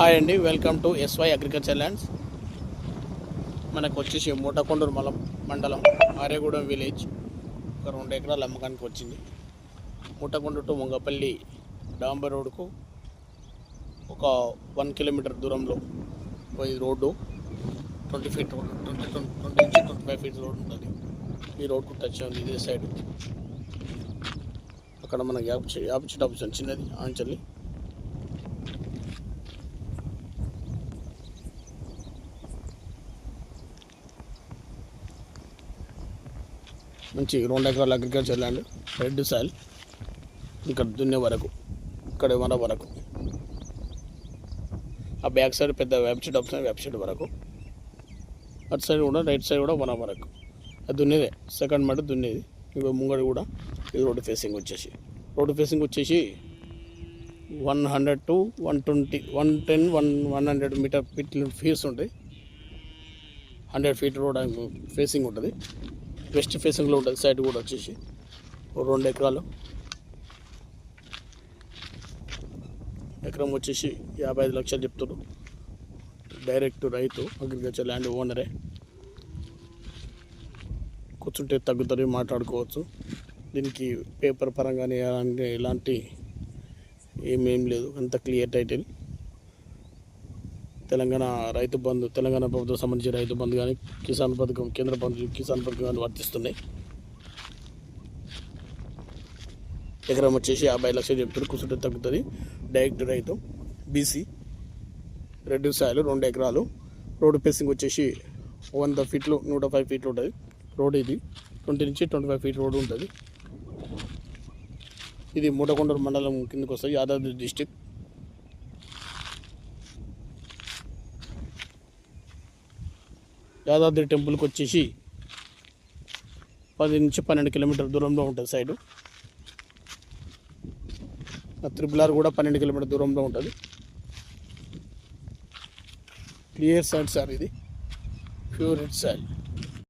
Hi అండి, welcome to SY agriculture lands. మనకు వచ్చేసి మూటకొండూరు మండలం ఆర్యగూడెం విలేజ్ ఒక 2 ఎకరాల అమ్మకానికి వచ్చింది. మూటకొండూరు టు ముంగపల్లి డాంబర్ రోడ్కు ఒక 1 కిలోమీటర్ దూరంలో ఈ రోడ్డు 20 ఫీట్ రోడ్, 20 నుంచి 25 ఫీట్ రోడ్ ఉంటుంది. ఈ రోడ్కు టచ్ ఉంది ఇదే సైడ్. అక్కడ మనకి యాప్ ఆప్షన్ చిన్నది ఆంచల్లి. మంచి 2 ఎకరాల అగ్రికల్చర్ ల్యాండ్, రెడ్ సాయిల్. ఇక్కడ దున్నే వరకు, ఇక్కడ మన వరకు, ఆ బ్యాక్ సైడ్ పెద్ద వెబ్ సైడ్ వరకు, అటు సైడ్ కూడా రైట్ సైడ్ కూడా మన వరకు అది దున్నేదే. సెకండ్ మాట దున్నేది. ఇంకో ముంగడి కూడా ఇది రోడ్డు ఫేసింగ్ వచ్చేసి 100 to 120, 110, 100 మీటర్ ఫీట్స్ ఉంటాయి. 100 ఫీట్ రోడ్ ఫేసింగ్ ఉంటుంది. వెస్ట్ ఫేసింగ్లో ఉంటుంది. సైడ్ కూడా వచ్చేసి 2 ఎకరాలు. ఎకరం వచ్చేసి 55 లక్షలు చెప్తారు. డైరెక్ట్ రైతు, అగ్రికల్చర్ ల్యాండ్ ఓనరే. కూర్చుంటే తగ్గుతుంది, మాట్లాడుకోవచ్చు. దీనికి పేపర్ పరంగానే ఎలాంటి ఏమేం లేదు, అంత క్లియర్ టైటిల్. తెలంగాణ రైతు బంధు, తెలంగాణ ప్రభుత్వం సంబంధించి రైతు బంధు కానీ కిసాన్ పథకం, కేంద్ర ప్రభుత్వం కిసాన్ పథకం కానీ వర్తిస్తున్నాయి. ఎకరం వచ్చేసి 50 లక్షలు చెప్తారు. కూర్చుంటే తగ్గుతుంది. డైరెక్ట్ రైతు, బీసీ, రెడ్ సాయిల్, 2 ఎకరాలు. రోడ్డు ఫేసింగ్ వచ్చేసి 100 ఫీట్లు, 105 ఫీట్లు ఉంటుంది రోడ్. ఇది 20 నుంచి 25 ఫీట్ రోడ్డు ఉంటుంది. ఇది మూటకొండూరు మండలం కిందకి వస్తుంది, యాదాద్రి డిస్టిక్. యాదాద్రి టెంపుల్కి వచ్చేసి 10 నుంచి 12 కిలోమీటర్ దూరంలో ఉంటుంది సైడు. త్రిపుల్ ఆర్ కూడా 12 కిలోమీటర్ దూరంలో ఉంటుంది. క్లియర్ సైడ్ సార్, ఇది ప్యూర్ రెడ్ సాయిల్.